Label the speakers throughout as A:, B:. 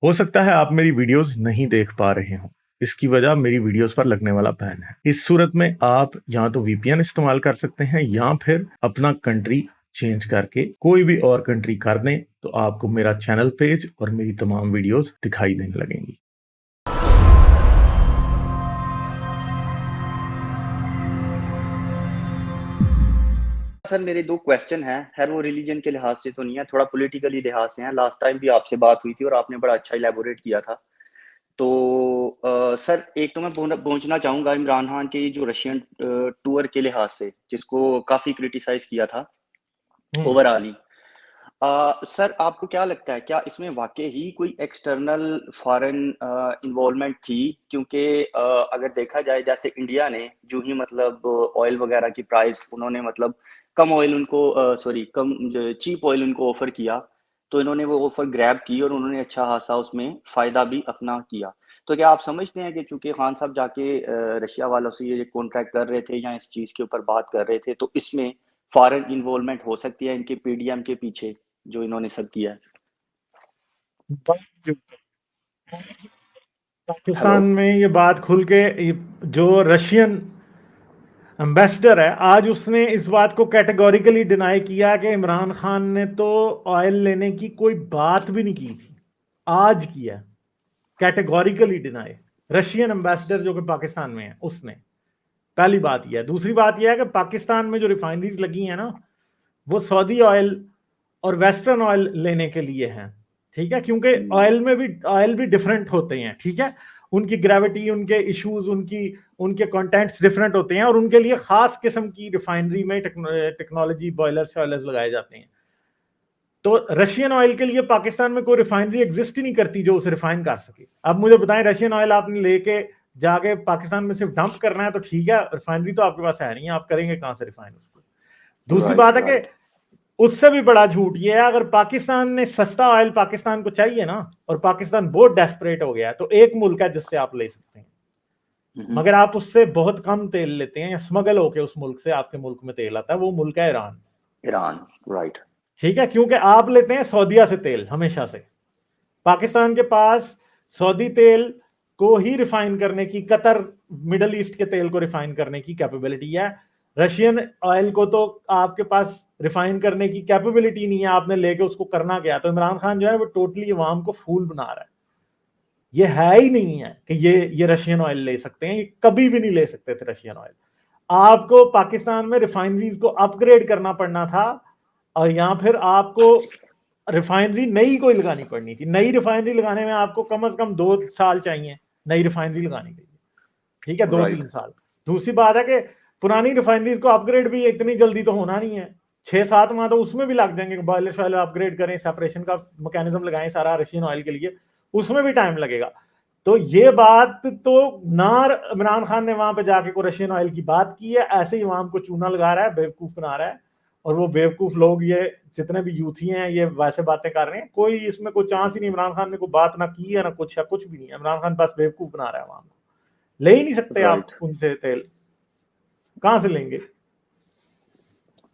A: हो सकता है आप मेरी वीडियोस नहीं देख पा रहे हो। इसकी वजह मेरी वीडियोस पर लगने वाला बैन है। इस सूरत में आप या तो वीपीएन इस्तेमाल कर सकते हैं या फिर अपना कंट्री चेंज करके कोई भी और कंट्री कर दें, तो आपको मेरा चैनल पेज और मेरी तमाम वीडियोस दिखाई देने लगेंगी।
B: सर मेरे दो क्वेश्चन हैं। खैर वो रिलीजन के लिहाज से तो नहीं है, थोड़ा पॉलिटिकली लिहाज से है। लास्ट टाइम भी आपसे बात हुई थी और आपने बड़ा अच्छा इलेबोरेट किया था। तो सर एक तो मैं पहुंचना चाहूंगा इमरान खान के जो रशियन टूर के लिहाज से, जिसको काफी क्रिटिसाइज किया था ओवरऑल ही। सर आपको क्या लगता है, क्या इसमें वाकई ही कोई एक्सटर्नल फॉरेन इन्वॉल्वमेंट थी? क्योंकि अगर देखा जाए, जैसे इंडिया ने जो ही मतलब ऑयल वगैरह की प्राइस उन्होंने मतलब कम ऑयल उनको सॉरी कम चीप ऑयल उनको ऑफर किया, तो इन्होंने वो ऑफर ग्रैब की और उन्होंने अच्छा खासा उसमें फायदा भी अपना किया। तो क्या आप समझते हैं कि चूंकि खान साहब जाके रशिया वालों से ये कॉन्ट्रैक्ट कर रहे थे या इस चीज के ऊपर बात कर रहे थे, तो इसमें फॉरेन इन्वॉल्वमेंट हो सकती है इनके पीडीएम के पीछे जो इन्होंने सब किया है? हेलो।
A: पाकिस्तान में ये बात खुल के जो रशियन एम्बेसडर है, आज उसने इस बात को कैटेगोरिकली डिनाई किया कि इमरान खान ने तो ऑयल लेने की कोई बात भी नहीं की थी। आज किया कैटेगोरिकली डिनाई रशियन एम्बेसडर जो कि पाकिस्तान में है उसने। पहली बात यह है। दूसरी बात यह है कि पाकिस्तान में जो रिफाइनरीज लगी हैं ना, वो सऊदी ऑयल और वेस्टर्न ऑयल लेने के लिए हैं। ठीक है, क्योंकि ऑयल भी डिफरेंट होते हैं। ठीक है, उनकी ग्रेविटी, उनके इश्यूज, उनके कंटेंट्स डिफरेंट होते हैं और उनके लिए खास किस्म की रिफाइनरी में टेक्नोलॉजी बॉयलर्स शॉयलर्स लगाए जाते हैं। तो रशियन ऑयल के लिए पाकिस्तान में कोई रिफाइनरी एग्जिस्ट ही नहीं करती जो उसे रिफाइन कर सके। अब मुझे बताएं, रशियन ऑयल आपने लेके जाके पाकिस्तान में सिर्फ डंप करना है तो ठीक है, रिफाइनरी तो आपके पास है नहीं, आप करेंगे कहां से रिफाइन उसको? दूसरी
B: राइट
A: बात है कि
B: राइट।
A: उससे भी बड़ा झूठ ये है, अगर पाकिस्तान ने सस्ता ऑयल पाकिस्तान को चाहिए ना, और पाकिस्तान बहुत डेस्परेट हो गया है, तो एक मुल्क है जिससे आप ले सकते हैं, मगर आप उससे बहुत कम तेल लेते हैं या स्मगल होके उस मुल्क से आपके मुल्क में तेल आता है। वो मुल्क है ईरान।
B: ईरान। राइट।
A: ठीक है, क्योंकि आप लेते हैं सऊदीया से तेल हमेशा से। पाकिस्तान के पास सऊदी तेल को ही रिफाइन करने की, कतर मिडल ईस्ट के तेल को रिफाइन करने की कैपेबिलिटी है। रशियन ऑयल को तो आपके पास रिफाइन करने की कैपेबिलिटी नहीं है, आपने लेके उसको करना क्या? तो इमरान खान जो है वो टोटली अवाम को फूल बना रहा है। ये है ही नहीं है कि ये रशियन ऑयल ले सकते हैं, ये कभी भी नहीं ले सकते थे रशियन ऑयल। आपको पाकिस्तान में रिफाइनरीज को अपग्रेड करना पड़ना था, और या फिर आपको रिफाइनरी नई कोई लगानी पड़नी थी। नई रिफाइनरी लगाने में आपको कम से कम 2 साल चाहिए नई रिफाइनरी लगाने के लिए। ठीक है, दो
B: राइट।
A: तीन साल दूसरी बात है कि पुरानी रिफाइनरीज को अपग्रेड भी इतनी जल्दी तो होना नहीं है। 6-7 माह तो उसमें भी लग जाएंगे। बॉयलर शॉयलर अपग्रेड करें, सेपरेशन का मैकेनिज्म लगाएं सारा रशियन ऑयल के लिए, उसमें भी टाइम लगेगा। तो ये बात तो ना इमरान खान ने वहां पे जाके को रशियन ऑयल की बात की है, ऐसे ही वहां को चूना लगा रहा है, बेवकूफ बना रहा है। और वो बेवकूफ लोग, ये जितने भी यूथी हैं, ये वैसे बातें कर रहे हैं। कोई इसमें कोई चांस ही नहीं, इमरान खान ने कोई बात ना की है ना कुछ, या कुछ भी नहीं है। इमरान खान बस बेवकूफ बना रहा है वहां को। ले ही नहीं सकते आप
B: राइट।
A: उनसे तेल, कहां से लेंगे?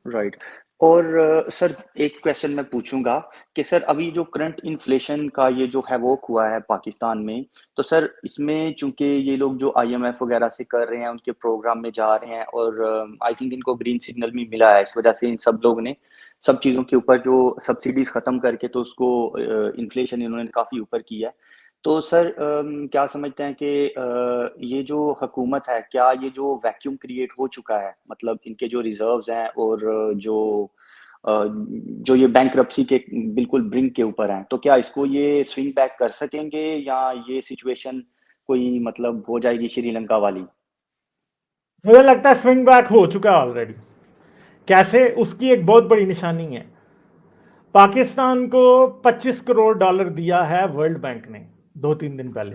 B: राइट। और सर एक क्वेश्चन मैं पूछूंगा कि सर अभी जो करंट इन्फ्लेशन का ये जो है वो हुआ है पाकिस्तान में, तो सर इसमें चूंकि ये लोग जो आईएमएफ वगैरह से कर रहे हैं, उनके प्रोग्राम में जा रहे हैं और आई थिंक इनको ग्रीन सिग्नल भी मिला है, इस वजह से इन सब लोग ने सब चीज़ों के ऊपर जो सब्सिडीज खत्म करके तो उसको इन्फ्लेशन इन्होंने काफ़ी ऊपर किया है। तो सर क्या समझते हैं कि ये जो हुकूमत है, क्या ये जो वैक्यूम क्रिएट हो चुका है, मतलब इनके जो रिजर्व्स हैं और जो ये बैंकरप्सी के बिल्कुल ब्रिंक के ऊपर हैं, तो क्या इसको ये स्विंग बैक कर सकेंगे या ये सिचुएशन कोई मतलब हो जाएगी श्रीलंका वाली?
A: मुझे लगता है स्विंग बैक हो चुका है ऑलरेडी। कैसे? उसकी एक बहुत बड़ी निशानी है। पाकिस्तान को $25 करोड़ दिया है वर्ल्ड बैंक ने 2-3 दिन पहले।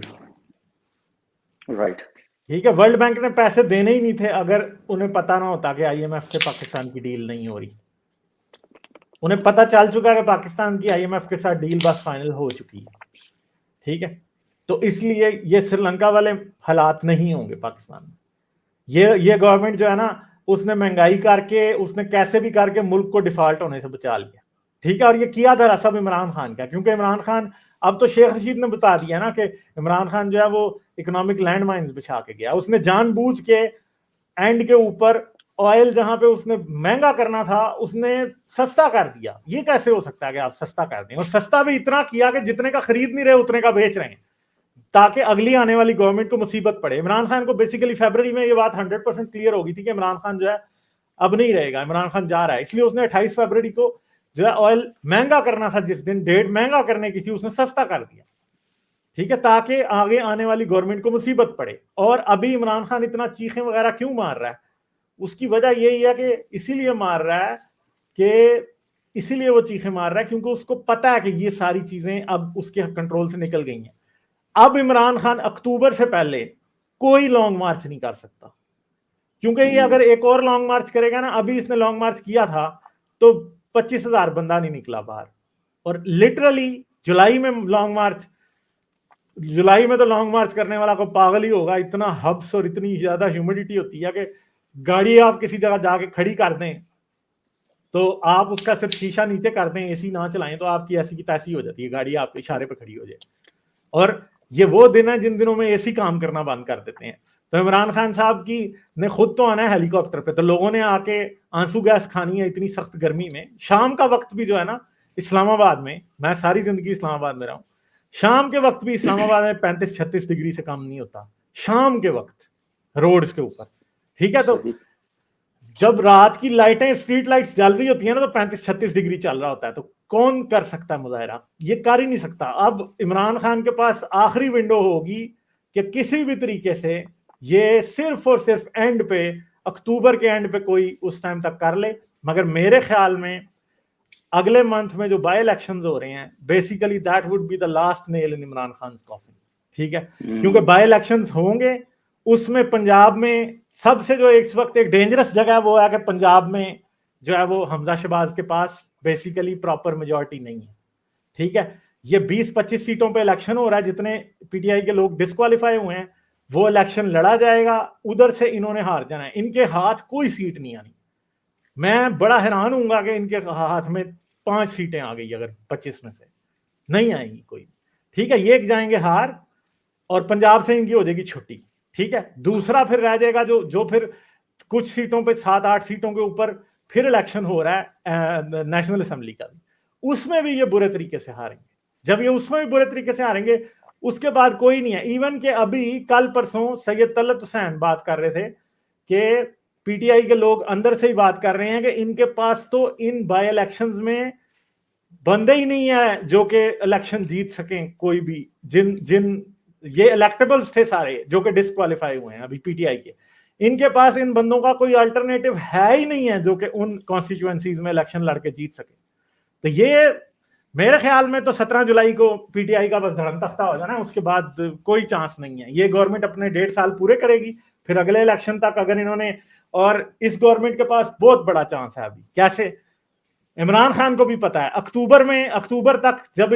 B: राइट।
A: ठीक है, वर्ल्ड बैंक ने पैसे देने ही नहीं थे अगर उन्हें पता ना होता कि आईएमएफ से पाकिस्तान की डील नहीं हो रही। उन्हें पता चल चुका है कि पाकिस्तान की आईएमएफ के साथ डील बस फाइनल हो चुकी है। ठीक है, तो इसलिए ये श्रीलंका वाले हालात नहीं होंगे पाकिस्तान में। ये गवर्नमेंट जो है ना, उसने महंगाई करके, उसने कैसे भी करके मुल्क को डिफॉल्ट होने से बचा लिया। ठीक है, और ये किया था सब इमरान खान का, क्योंकि इमरान खान अब तो शेख रशीद ने बता दिया ना कि इमरान खान जो है वो इकोनॉमिक लैंड माइंस बिछा के गया, उसने जानबूझ के एंड के ऊपर ऑयल जहां पे उसने महंगा करना था उसने सस्ता कर दिया। ये कैसे हो सकता है कि आप सस्ता कर दें, और सस्ता भी इतना किया कि जितने का खरीद नहीं रहे उतने का बेच रहे हैं, ताकि अगली आने वाली गवर्नमेंट को मुसीबत पड़े। इमरान खान को बेसिकली फरवरी में ये बात 100% क्लियर हो गई थी कि इमरान खान जो है अब नहीं रहेगा, इमरान खान जा रहा है, इसलिए उसने 28 फरवरी को जो है ऑयल महंगा करना था, जिस दिन डेट महंगा करने की थी उसने सस्ता कर दिया, ठीक है, ताकि आगे आने वाली गवर्नमेंट को मुसीबत पड़े। और अभी इमरान खान इतना चीखें वगैरह क्यों मार रहा है, उसकी वजह यही है कि इसीलिए मार रहा है कि इसीलिए वो चीखें मार रहा है क्योंकि उसको पता है कि ये सारी चीजें अब उसके कंट्रोल से निकल गई हैं। अब इमरान खान अक्टूबर से पहले कोई लॉन्ग मार्च नहीं कर सकता, क्योंकि ये अगर एक और लॉन्ग मार्च करेगा ना, अभी इसने लॉन्ग मार्च किया था तो 25,000 बंदा नहीं निकला बाहर, और लिटरली जुलाई में लॉन्ग मार्च, जुलाई में तो लॉन्ग मार्च करने वाला को पागल ही होगा, इतना हब्स और इतनी ज्यादा ह्यूमिडिटी होती है कि गाड़ी आप किसी जगह जाके खड़ी कर दें तो आप उसका सिर्फ शीशा नीचे कर दें, एसी ना चलाएं तो आपकी ऐसी की तैसी हो जाती है, गाड़ी आपके इशारे पे खड़ी हो जाए। और ये वो दिन है जिन दिनों में एसी काम करना बंद कर देते हैं। तो इमरान खान साहब की ने खुद तो आना है हेलीकॉप्टर पे, तो लोगों ने आके आंसू गैस खानी है इतनी सख्त गर्मी में। शाम का वक्त भी जो है ना इस्लामाबाद में, मैं सारी जिंदगी इस्लामाबाद में रहा हूँ, शाम के वक्त भी इस्लामाबाद में 35-36 डिग्री से कम नहीं होता शाम के वक्त रोड्स के ऊपर, ठीक है। तो जब रात की लाइटें, स्ट्रीट लाइट्स जल रही होती है ना, तो 35-36 डिग्री चल रहा होता है, तो कौन कर सकता है मुजाहरा, ये कर ही नहीं सकता। अब इमरान खान के पास आखिरी विंडो होगी कि किसी भी तरीके से ये सिर्फ और सिर्फ एंड पे, अक्टूबर के एंड पे कोई उस टाइम तक कर ले। मगर मेरे ख्याल में अगले मंथ में जो बाय इलेक्शंस हो रहे हैं, basically that would be the last nail in Imran Khan coffin, ठीक है। क्योंकि बाय इलेक्शंस होंगे, उसमें पंजाब में सबसे जो इस वक्त एक डेंजरस जगह है वो है कि पंजाब में जो है वो हमजा शहबाज के पास बेसिकली प्रॉपर मेजॉरिटी नहीं है, ठीक है। ये 20-25 सीटों पे इलेक्शन हो रहा है, जितने पीटीआई के लोग डिस्क्वालीफाई हुए हैं वो इलेक्शन लड़ा जाएगा, उधर से इन्होंने हार जाना है, इनके हाथ कोई सीट नहीं आनी। मैं बड़ा हैरान हूंगा कि इनके हाथ में 5 सीटें आ गई अगर 25 में से, नहीं आएंगी कोई, ठीक है। ये जाएंगे हार और पंजाब से इनकी हो जाएगी छुट्टी, ठीक है। दूसरा फिर रह जाएगा जो फिर कुछ सीटों पे 7-8 सीटों के ऊपर फिर इलेक्शन हो रहा है नेशनल असेंबली का भी, उसमें भी ये बुरे तरीके से हारेंगे। जब ये उसमें भी बुरे तरीके से हारेंगे, उसके बाद कोई नहीं है। इवन के अभी कल परसों सैयद तलत हुसैन बात कर रहे थे कि पीटीआई के लोग अंदर से ही बात कर रहे हैं कि इनके पास तो इन बाय इलेक्शंस में बंदे ही नहीं है जो कि इलेक्शन जीत सकें कोई भी, जिन ये इलेक्टेबल्स थे सारे जो कि डिस्क्वालीफाई हुए हैं अभी पीटीआई के, इनके पास इन बंदों का कोई अल्टरनेटिव है ही नहीं है जो कि उन कॉन्स्टिट्यूएंसीज में इलेक्शन लड़के जीत सके। तो ये मेरे ख्याल में तो 17 जुलाई को पीटीआई का बस धड़म तख्ता हो जाना है, उसके बाद कोई चांस नहीं है। ये गवर्नमेंट अपने 1.5 साल पूरे करेगी, फिर अगले इलेक्शन तक अगर इन्होंने, और इस गवर्नमेंट के पास बहुत बड़ा चांस है अभी, कैसे इमरान खान को भी पता है अक्टूबर तक जब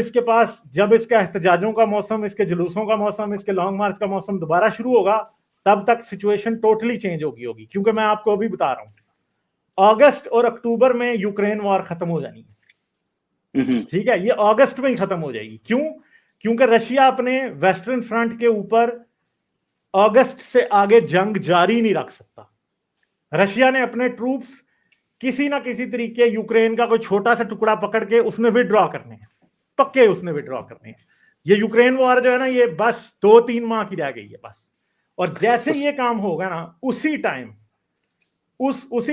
A: इसका एहतजाजों का मौसम, इसके जुलूसों का मौसम, इसके लॉन्ग मार्च का मौसम दोबारा शुरू होगा, तब तक सिचुएशन टोटली चेंज होगी। क्योंकि मैं आपको अभी बता रहा हूं अगस्त और अक्टूबर में यूक्रेन वॉर खत्म हो जानी है, ठीक है। ये अगस्त में ही खत्म हो जाएगी। क्यों? क्योंकि रशिया अपने वेस्टर्न फ्रंट के ऊपर अगस्त से आगे जंग जारी नहीं रख सकता। रशिया ने अपने ट्रूप्स किसी ना किसी तरीके यूक्रेन का कोई छोटा सा टुकड़ा पकड़ के उसने विड्रॉ करने हैं, पक्के उसने विड्रॉ करने हैं। ये यूक्रेन वॉर जो है ना, ये बस 2-3 माह की रह गई है बस। और जैसे ये काम होगा ना, उसी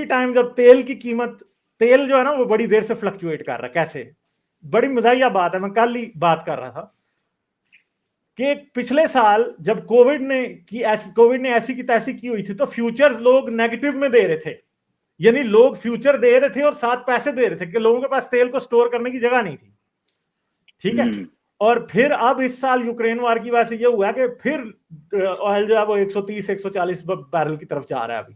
A: टाइम जब तेल की कीमत, तेल जो है ना वो बड़ी देर से फ्लक्चुएट कर रहा है, कैसे, बड़ी मजाहिया बात है। मैं कल ही बात कर रहा था कि पिछले साल जब कोविड ने ऐसी की तैसी की हुई थी, तो फ्यूचर्स लोग नेगेटिव में दे रहे थे, यानी लोग फ्यूचर दे रहे थे और साथ पैसे दे रहे थे कि लोगों के पास तेल को स्टोर करने की जगह नहीं थी, ठीक है। और फिर अब इस साल यूक्रेन वार की वजह से ये हुआ कि फिर ऑयल जो है वो 130-140 बैरल की तरफ जा रहा है अभी।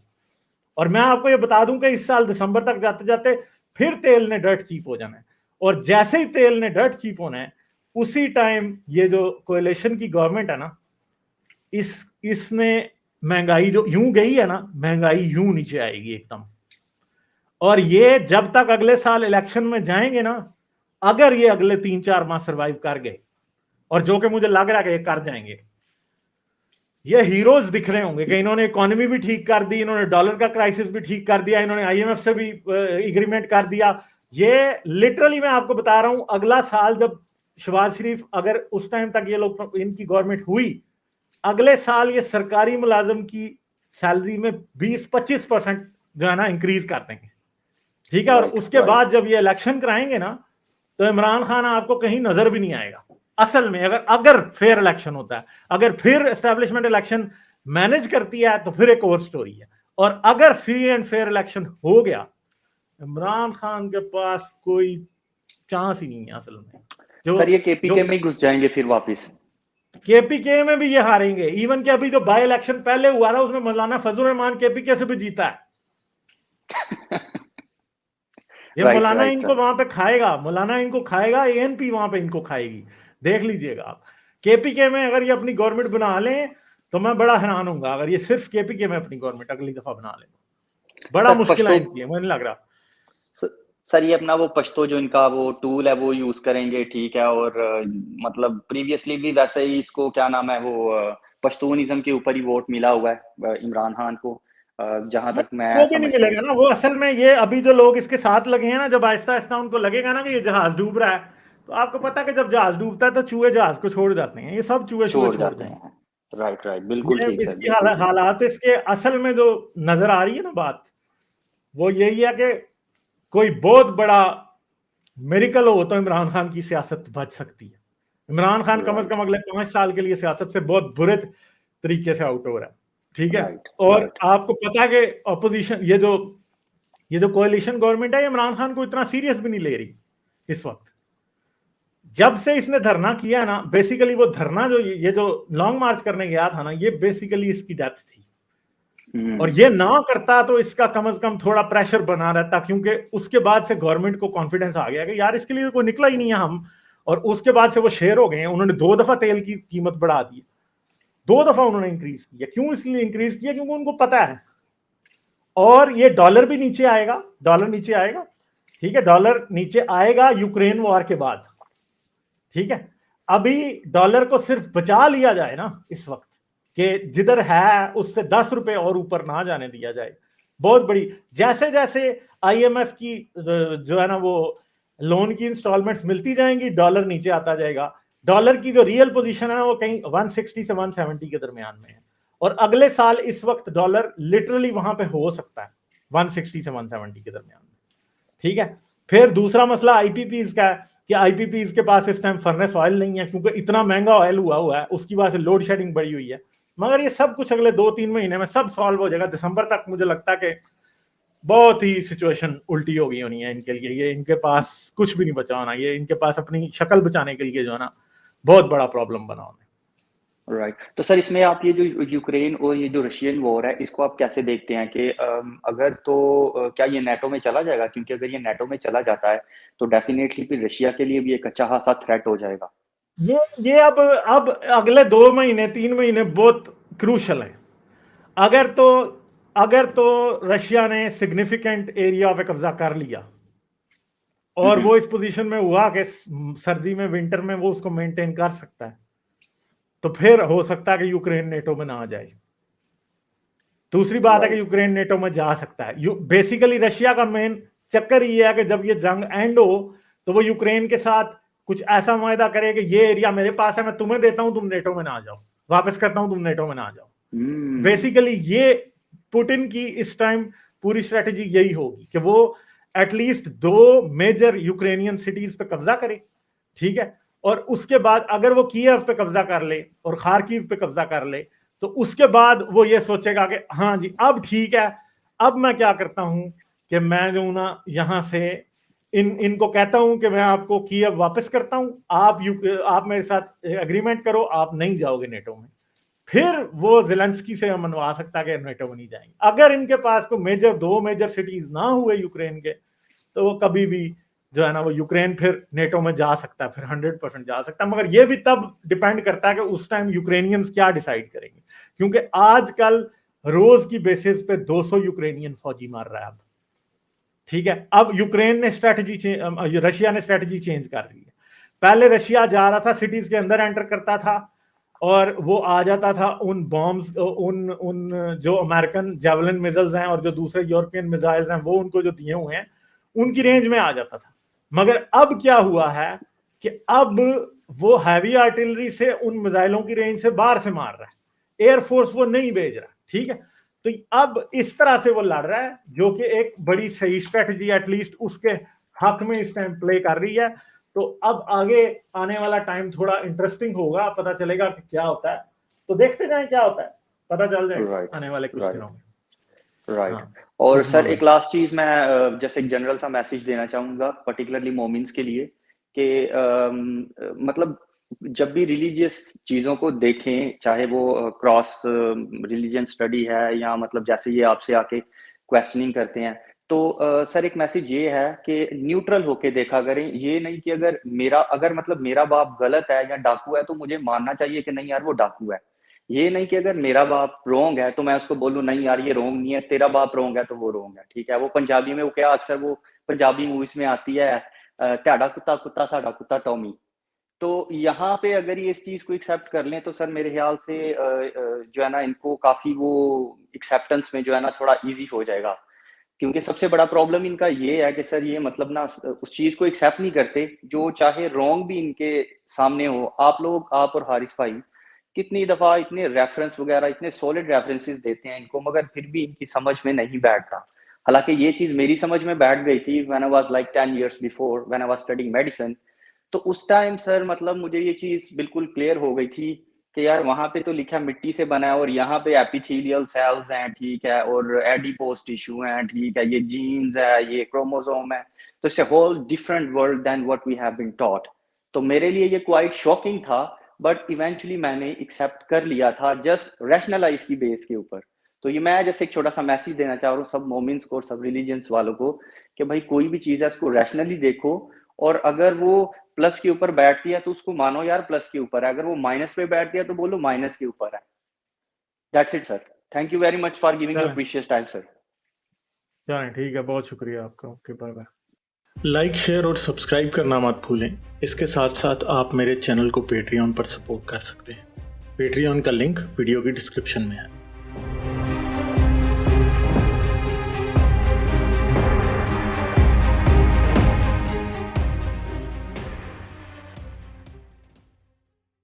A: और मैं आपको ये बता दूं कि इस साल दिसंबर तक जाते जाते फिर तेल ने डर्ट चीप हो जाना है। और जैसे ही तेल ने डर्ट चीप होना है, उसी टाइम ये जो कोएलिशन की गवर्नमेंट है ना, इसने महंगाई जो यूं गई है ना, महंगाई यूं नीचे आएगी एकदम। और ये जब तक अगले साल इलेक्शन में जाएंगे ना, अगर ये अगले 3-4 माह सर्वाइव कर गए, और जो कि मुझे लग रहा है कि ये कर जाएंगे। ये हीरोज दिख रहे होंगे कि इन्होंने इकोनॉमी भी ठीक कर दी, इन्होंने डॉलर का क्राइसिस भी ठीक कर दिया, इन्होंने आईएमएफ से भी एग्रीमेंट कर दिया। ये लिटरली मैं आपको बता रहा हूं, अगला साल जब शहबाज शरीफ, अगर उस टाइम तक ये लोग, इनकी गवर्नमेंट हुई, अगले साल ये सरकारी मुलाजिम की सैलरी में 20-25% जो है ना इंक्रीज कर देंगे, ठीक है। और उसके बाद जब ये इलेक्शन कराएंगे ना, तो इमरान खान आपको कहीं नजर भी नहीं आएगा असल में। अगर फेयर इलेक्शन होता है, अगर फिर एस्टेब्लिशमेंट इलेक्शन मैनेज करती है, तो फिर एक और स्टोरी है। और अगर फ्री एंड फेयर इलेक्शन हो गया, इमरान खान के पास कोई चांस ही नहीं है असल में। जो
B: सर ये केपीके में घुस जाएंगे फिर वापस,
A: केपीके में भी ये हारेंगे। इवन कि अभी जो बाई इलेक्शन पहले हुआ था, उसमें मौलाना फजल रहमान केपीके से भी जीता है। ये मौलाना इनको वहां पे खाएगा, मौलाना इनको खाएगा, एएनपी वहां पे इनको खाएगी, देख लीजिएगा आप। केपीके में अगर ये अपनी गवर्नमेंट बना लें, तो मैं बड़ा हैरान हूंगा अगर ये सिर्फ केपीके में अपनी गवर्नमेंट अगली दफा बना लें। बड़ा मुश्किल है इनकी, मुझे नहीं लग रहा।
B: सर ये अपना वो पश्तो जो इनका वो टूल है वो यूज करेंगे, ठीक है। और मतलब प्रीवियसली भी वैसे ही इसको क्या नाम है, वो पश्तूनिज्म के ऊपर ही वोट मिला हुआ है इमरान खान को, जहां तक मैं
A: वो भी नहीं मिलेगा ना। वो असल में ये अभी जो लोग इसके साथ लगे हैं ना, जब आहिस्ता आहिस्ता उनको लगेगा ना कि ये जहाज डूब रहा है, तो आपको पता है कि जब जहाज डूबता है तो चूहे जहाज को छोड़ जाते हैं। ये सब चूहे छोड़
B: जाते हैं। राइट बिल्कुल ठीक सर।
A: इसकी हालात इसके असल में जो नजर आ रही है ना बात, वो यही है कि कोई बहुत बड़ा मेरिकल हो तो इमरान खान की सियासत बच सकती है। इमरान खान कम से कम अगले 5 साल के लिए सियासत से बहुत बुरे तरीके से आउट हो रहा है, ठीक है। और आपको पता है कि ऑपोजिशन, ये जो कोalition गवर्नमेंट है, इमरान खान को इतना सीरियस भी नहीं ले रही इस वक्त। जब से इसने धरना किया ना, बेसिकली वो धरना जो ये जो लॉन्ग मार्च करने गया था ना, ये बेसिकली इसकी डेथ थी। और ये ना करता तो इसका कम से कम थोड़ा प्रेशर बना रहता, क्योंकि उसके बाद से गवर्नमेंट को कॉन्फिडेंस आ गया कि यार इसके लिए कोई निकला ही नहीं है हम। और उसके बाद से वो शेयर हो गए हैं। उन्होंने 2 दफा तेल की कीमत बढ़ा दी, 2 दफा उन्होंने इंक्रीज किया। क्यों इसलिए इंक्रीज किया? क्योंकि उनको पता है। और ये डॉलर भी नीचे आएगा, डॉलर नीचे आएगा, ठीक है। डॉलर नीचे आएगा यूक्रेन वॉर के बाद, ठीक है। अभी डॉलर को सिर्फ बचा लिया जाए ना इस वक्त, कि जिधर है उससे 10 रुपए और ऊपर ना जाने दिया जाए, बहुत बड़ी। जैसे जैसे आईएमएफ की जो है ना वो लोन की इंस्टॉलमेंट्स मिलती जाएंगी, डॉलर नीचे आता जाएगा। डॉलर की जो रियल पोजीशन है वो कहीं 160 से 170 के दरमियान में है। और अगले साल इस वक्त डॉलर लिटरली वहां पे हो सकता है 160 से 170 के दरमियान में, ठीक है। फिर दूसरा मसला आईपीपीज का है कि आईपीपीज के पास इस टाइम फर्नेस ऑयल नहीं है, क्योंकि इतना महंगा ऑयल हुआ है, उसकी वजह से लोड शेडिंग बढ़ी हुई है। मगर ये सब कुछ अगले 2-3 महीने में सब सॉल्व हो जाएगा। दिसंबर तक मुझे लगता है कि बहुत ही सिचुएशन उल्टी हो गई होनी है इनके लिए। ये इनके पास कुछ भी नहीं बचा होना, ये इनके पास अपनी शक्ल बचाने के लिए जो है ना बहुत बड़ा प्रॉब्लम बना होना।
B: राइट तो सर इसमें आप ये जो यूक्रेन और ये जो रशियन वॉर है, इसको आप कैसे देखते हैं कि अगर तो क्या ये नेटो में चला जाएगा? क्योंकि अगर ये नेटो में चला जाता है तो डेफिनेटली फिर रशिया के लिए भी एक अच्छा खासा थ्रेट हो जाएगा।
A: ये अब अगले 2 महीने 3 महीने बहुत क्रूशल है। अगर तो रशिया ने सिग्निफिकेंट एरिया पे कब्जा कर लिया और वो इस पोजीशन में हुआ कि सर्दी में, विंटर में वो उसको मेंटेन कर सकता है, तो फिर हो सकता है कि यूक्रेन नेटो में ना आ जाए। दूसरी बात है कि यूक्रेन नेटो में जा सकता है। बेसिकली रशिया का मेन चक्कर ये है कि जब ये जंग एंड हो तो वो यूक्रेन के साथ कुछ ऐसा वायदा करे कि ये एरिया मेरे पास है, मैं तुम्हें देता हूं, तुम नेटो में ना आ जाओ, वापस करता हूं, तुम नेटो में ना आ जाओ। बेसिकली ये पुतिन की इस टाइम पूरी स्ट्रेटेजी यही होगी कि वो एटलीस्ट 2 मेजर यूक्रेनियन सिटीज पे कब्जा करे, ठीक है। और उसके बाद अगर वो कीव पे कब्जा कर ले और खार्किव पे कब्जा कर ले, तो उसके बाद वो ये सोचेगा कि हाँ जी अब ठीक है, अब मैं क्या करता हूं कि मैं जो ना यहां से इनको कहता हूं कि मैं आपको कीव वापस करता हूं, आप मेरे साथ एग्रीमेंट करो, आप नहीं जाओगे नेटो में। फिर वो ज़ेलेंस्की से मनवा सकता है कि नेटो में नहीं जाएंगे। अगर इनके पास को 2 मेजर सिटीज ना हुए यूक्रेन के, तो वो कभी भी जो है ना वो यूक्रेन फिर नेटो में जा सकता है, फिर 100% जा सकता है। मगर ये भी तब डिपेंड करता है कि उस टाइम यूक्रेनियंस क्या डिसाइड करेंगे, क्योंकि आजकल रोज की बेसिस पे 200 यूक्रेनियन फौजी मार रहा है अब, ठीक है। अब यूक्रेन ने स्ट्रेटजी, रशिया ने स्ट्रेटजी चेंज कर रही है। पहले रशिया जा रहा था, सिटीज के अंदर एंटर करता था और वो आ जाता था उन बॉम्ब्स, उन जो अमेरिकन जेवलिन मिसाइल्स हैं और जो दूसरे यूरोपियन मिसाइल्स हैं वो उनको जो दिए हुए हैं उनकी रेंज में आ जाता था। मगर अब क्या हुआ है कि अब वो हैवी आर्टिलरी से उन मिसाइलों की रेंज से बाहर से मार रहा है, एयरफोर्स वो नहीं भेज रहा, ठीक है। तो अब इस तरह से वो लड़ रहा है, जो कि एक बड़ी सही स्ट्रेटजी एटलीस्ट उसके हक में इस टाइम प्ले कर रही है। तो अब आगे आने वाला टाइम थोड़ा इंटरेस्टिंग होगा, पता चलेगा कि क्या होता है। तो देखते जाएं क्या होता है, पता चल जाएगा आने वाले कुछ दिनों में।
B: राइट।
A: हाँ,
B: और
A: उस्मान
B: सर
A: भाई।
B: एक लास्ट चीज मैं जैसे एक जनरल सा मैसेज देना चाहूंगा पर्टिकुलरली मोमिन्स के लिए कि मतलब जब भी रिलीजियस चीजों को देखें, चाहे वो क्रॉस रिलीजन स्टडी है या मतलब जैसे ये आपसे आके क्वेश्चनिंग करते हैं, तो सर एक मैसेज ये है कि न्यूट्रल होके देखा करें। ये नहीं कि अगर मतलब मेरा बाप गलत है या डाकू है तो मुझे मानना चाहिए कि नहीं यार वो डाकू है। ये नहीं कि अगर मेरा बाप रोंग है तो मैं उसको बोलूं नहीं यार ये रोंग नहीं है, तेरा बाप रोंग है तो वो रोंग है, ठीक है। वो पंजाबी में वो क्या अक्सर वो पंजाबी मूवीज में आती है, त्याड़ा कुत्ता कुत्ता साडा कुत्ता टॉमी। तो यहाँ पे अगर ये इस चीज को एक्सेप्ट कर लें तो सर मेरे ख्याल से जो है ना इनको काफी वो एक्सेप्टेंस में जो है ना थोड़ा इजी हो जाएगा। क्योंकि सबसे बड़ा प्रॉब्लम इनका ये है कि सर ये मतलब ना उस चीज को एक्सेप्ट नहीं करते जो चाहे रॉन्ग भी इनके सामने हो। आप और हारिस भाई कितनी दफा इतने रेफरेंस वगैरह इतने सॉलिड रेफरेंसेस देते हैं इनको, मगर फिर भी इनकी समझ में नहीं बैठता। हालांकि ये चीज मेरी समझ में बैठ गई थी when I was like 10 years before when I was studying medicine. तो उस टाइम सर मतलब मुझे ये चीज बिल्कुल क्लियर हो गई थी कि यार वहां पे तो लिखा मिट्टी से बना है और यहाँ पे एपिथेलियल सेल्स हैं, ठीक है, और एडिपोज टिश्यू हैं, ठीक है, ये जीन्स है, ये क्रोमोसोम है। तो it's a whole different world then what we have been taught. तो मेरे लिए ये क्वाइट शॉकिंग था, बट इवेंचुअली मैंने एक्सेप्ट कर लिया था जस्ट रैशनलाइज की बेस के ऊपर। तो ये मैं जैसे एक छोटा सा मैसेज देना चाह रहा हूँ सब मोमिन्स को और सब रिलीजन्स वालों को कि भाई कोई भी चीज है उसको रैशनली देखो, और अगर वो प्लस के ऊपर बैठती है तो उसको मानो यार प्लस के ऊपर है, अगर वो माइनस पे बैठती है तो बोलो माइनस के ऊपर है। That's it sir, thank you very much for giving your precious time sir.
A: चलें ठीक है, बहुत शुक्रिया आपका। Okay, bye bye.
C: Like, share और सब्सक्राइब करना मत भूलें। इसके साथ साथ आप मेरे चैनल को पेट्रियन पर सपोर्ट कर सकते हैं। पेट्रियन का लिंक वीडियो की डिस्क्रिप्शन में है।